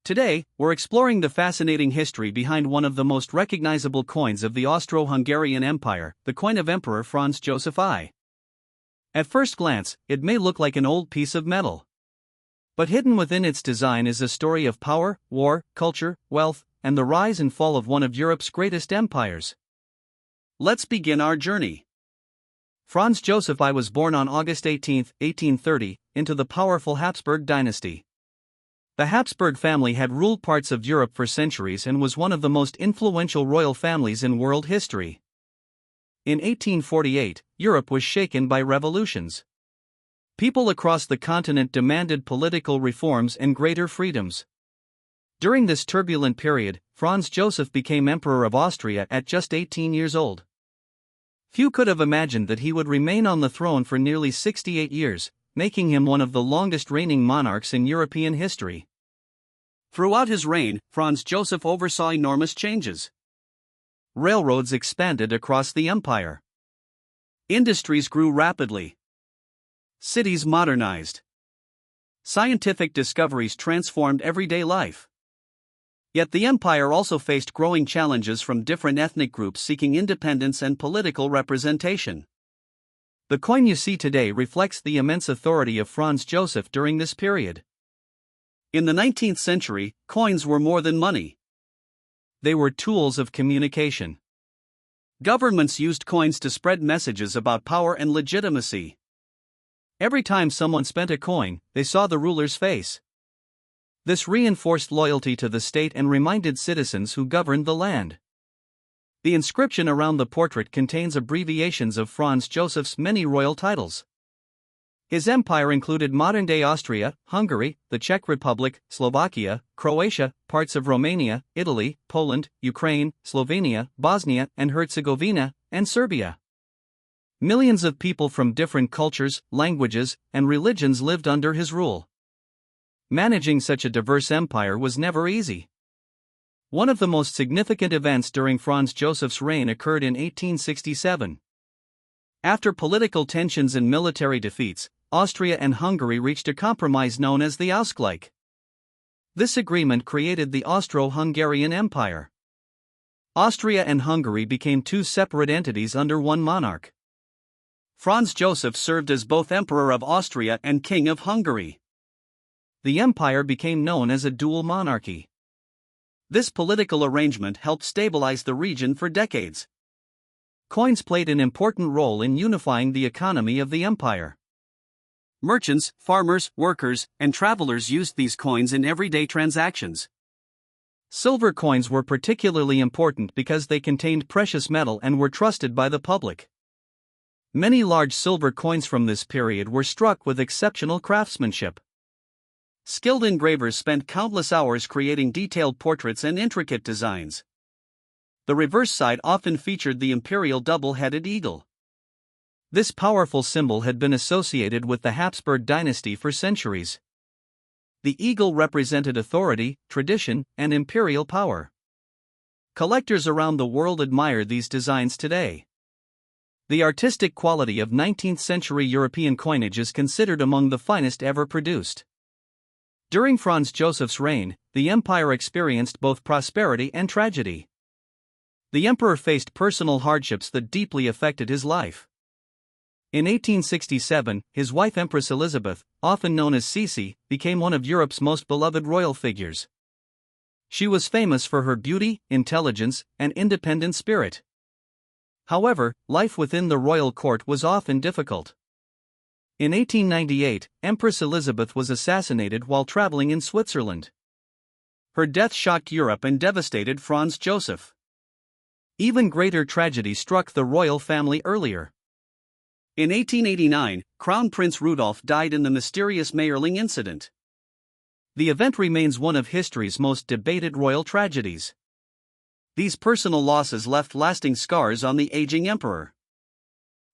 Today, we're exploring the fascinating history behind one of the most recognizable coins of the Austro-Hungarian Empire, the coin of Emperor Franz Joseph I. At first glance, it may look like an old piece of metal. But hidden within its design is a story of power, war, culture, wealth, and the rise and fall of one of Europe's greatest empires. Let's begin our journey. Franz Joseph I was born on August 18, 1830, into the powerful Habsburg dynasty. The Habsburg family had ruled parts of Europe for centuries and was one of the most influential royal families in world history. In 1848, Europe was shaken by revolutions. People across the continent demanded political reforms and greater freedoms. During this turbulent period, Franz Joseph became Emperor of Austria at just 18 years old. Few could have imagined that he would remain on the throne for nearly 68 years, making him one of the longest reigning monarchs in European history. Throughout his reign, Franz Joseph oversaw enormous changes. Railroads expanded across the empire. Industries grew rapidly. Cities modernized. Scientific discoveries transformed everyday life. Yet the empire also faced growing challenges from different ethnic groups seeking independence and political representation. The coin you see today reflects the immense authority of Franz Joseph during this period. In the 19th century, coins were more than money. They were tools of communication. Governments used coins to spread messages about power and legitimacy. Every time someone spent a coin, they saw the ruler's face. This reinforced loyalty to the state and reminded citizens who governed the land. The inscription around the portrait contains abbreviations of Franz Joseph's many royal titles. His empire included modern-day Austria, Hungary, the Czech Republic, Slovakia, Croatia, parts of Romania, Italy, Poland, Ukraine, Slovenia, Bosnia and Herzegovina, and Serbia. Millions of people from different cultures, languages, and religions lived under his rule. Managing such a diverse empire was never easy. One of the most significant events during Franz Joseph's reign occurred in 1867. After political tensions and military defeats, Austria and Hungary reached a compromise known as the Ausgleich. This agreement created the Austro-Hungarian Empire. Austria and Hungary became two separate entities under one monarch. Franz Joseph served as both Emperor of Austria and King of Hungary. The empire became known as a dual monarchy. This political arrangement helped stabilize the region for decades. Coins played an important role in unifying the economy of the empire. Merchants, farmers, workers, and travelers used these coins in everyday transactions. Silver coins were particularly important because they contained precious metal and were trusted by the public. Many large silver coins from this period were struck with exceptional craftsmanship. Skilled engravers spent countless hours creating detailed portraits and intricate designs. The reverse side often featured the imperial double-headed eagle. This powerful symbol had been associated with the Habsburg dynasty for centuries. The eagle represented authority, tradition, and imperial power. Collectors around the world admire these designs today. The artistic quality of 19th-century European coinage is considered among the finest ever produced. During Franz Joseph's reign, the empire experienced both prosperity and tragedy. The emperor faced personal hardships that deeply affected his life. In 1867, his wife Empress Elizabeth, often known as Sisi, became one of Europe's most beloved royal figures. She was famous for her beauty, intelligence, and independent spirit. However, life within the royal court was often difficult. In 1898, Empress Elizabeth was assassinated while traveling in Switzerland. Her death shocked Europe and devastated Franz Joseph. Even greater tragedy struck the royal family earlier. In 1889, Crown Prince Rudolf died in the mysterious Mayerling incident. The event remains one of history's most debated royal tragedies. These personal losses left lasting scars on the aging emperor.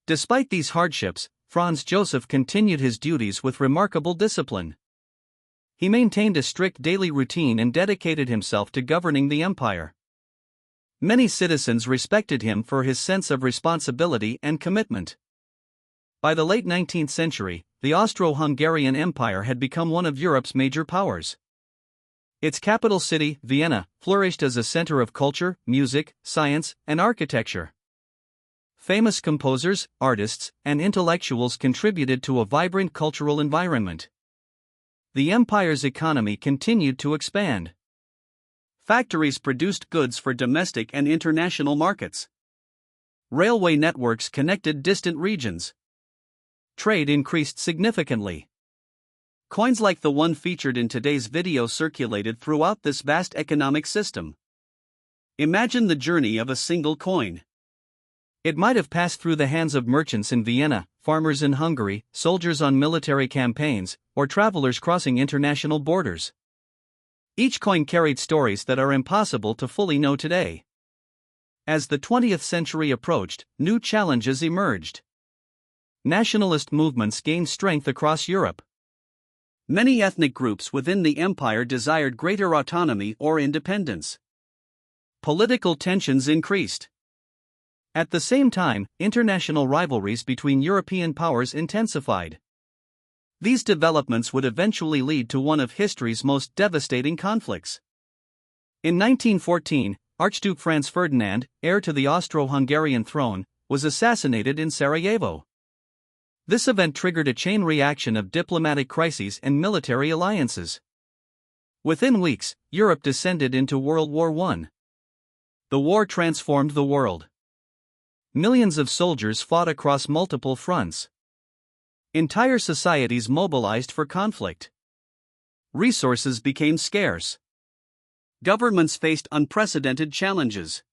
Despite these hardships, Franz Joseph continued his duties with remarkable discipline. He maintained a strict daily routine and dedicated himself to governing the empire. Many citizens respected him for his sense of responsibility and commitment. By the late 19th century, the Austro-Hungarian Empire had become one of Europe's major powers. Its capital city, Vienna, flourished as a center of culture, music, science, and architecture. Famous composers, artists, and intellectuals contributed to a vibrant cultural environment. The empire's economy continued to expand. Factories produced goods for domestic and international markets. Railway networks connected distant regions. Trade increased significantly. Coins like the one featured in today's video circulated throughout this vast economic system. Imagine the journey of a single coin. It might have passed through the hands of merchants in Vienna, farmers in Hungary, soldiers on military campaigns, or travelers crossing international borders. Each coin carried stories that are impossible to fully know today. As the 20th century approached, new challenges emerged. Nationalist movements gained strength across Europe. Many ethnic groups within the empire desired greater autonomy or independence. Political tensions increased. At the same time, international rivalries between European powers intensified. These developments would eventually lead to one of history's most devastating conflicts. In 1914, Archduke Franz Ferdinand, heir to the Austro-Hungarian throne, was assassinated in Sarajevo. This event triggered a chain reaction of diplomatic crises and military alliances. Within weeks, Europe descended into World War I. The war transformed the world. Millions of soldiers fought across multiple fronts. Entire societies mobilized for conflict. Resources became scarce. Governments faced unprecedented challenges.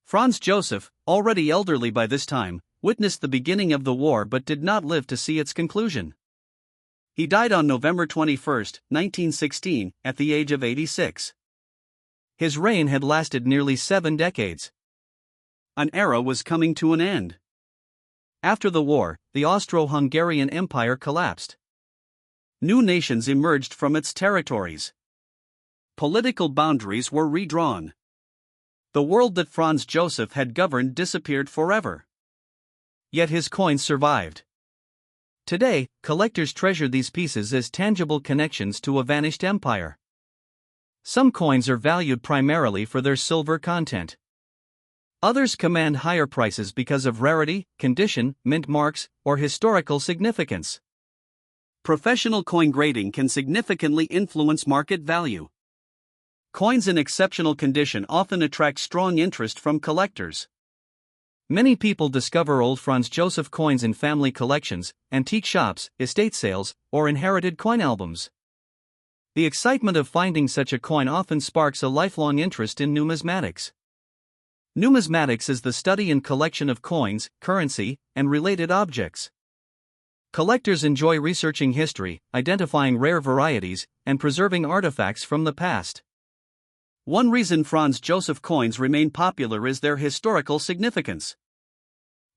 Franz Joseph, already elderly by this time, witnessed the beginning of the war but did not live to see its conclusion. He died on November 21, 1916, at the age of 86. His reign had lasted nearly 7 decades. An era was coming to an end. After the war, the Austro-Hungarian Empire collapsed. New nations emerged from its territories. Political boundaries were redrawn. The world that Franz Joseph had governed disappeared forever. Yet his coins survived. Today, collectors treasure these pieces as tangible connections to a vanished empire. Some coins are valued primarily for their silver content. Others command higher prices because of rarity, condition, mint marks, or historical significance. Professional coin grading can significantly influence market value. Coins in exceptional condition often attract strong interest from collectors. Many people discover old Franz Joseph coins in family collections, antique shops, estate sales, or inherited coin albums. The excitement of finding such a coin often sparks a lifelong interest in numismatics. Numismatics is the study and collection of coins, currency, and related objects. Collectors enjoy researching history, identifying rare varieties, and preserving artifacts from the past. One reason Franz Joseph coins remain popular is their historical significance.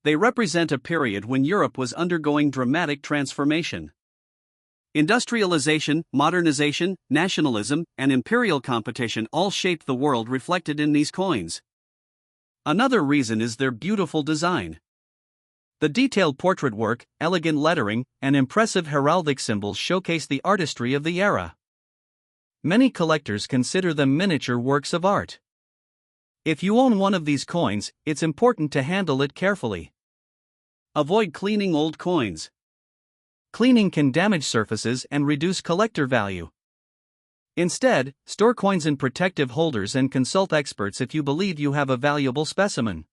They represent a period when Europe was undergoing dramatic transformation. Industrialization, modernization, nationalism, and imperial competition all shaped the world reflected in these coins. Another reason is their beautiful design. The detailed portrait work, elegant lettering, and impressive heraldic symbols showcase the artistry of the era. Many collectors consider them miniature works of art. If you own one of these coins, it's important to handle it carefully. Avoid cleaning old coins. Cleaning can damage surfaces and reduce collector value. Instead, store coins in protective holders and consult experts if you believe you have a valuable specimen.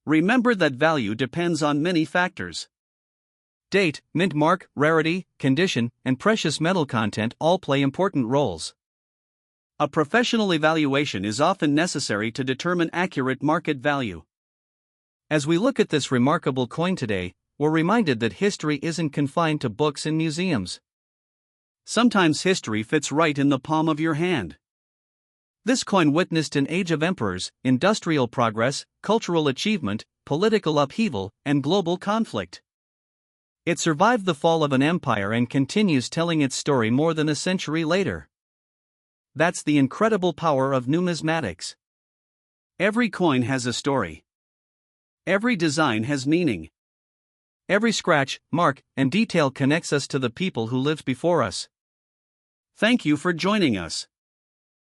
Remember that value depends on many factors. Date, mint mark, rarity, condition, and precious metal content all play important roles. A professional evaluation is often necessary to determine accurate market value. As we look at this remarkable coin today, we're reminded that history isn't confined to books and museums. Sometimes history fits right in the palm of your hand. This coin witnessed an age of emperors, industrial progress, cultural achievement, political upheaval, and global conflict. It survived the fall of an empire and continues telling its story more than a century later. That's the incredible power of numismatics. Every coin has a story. Every design has meaning. Every scratch, mark, and detail connects us to the people who lived before us. Thank you for joining us.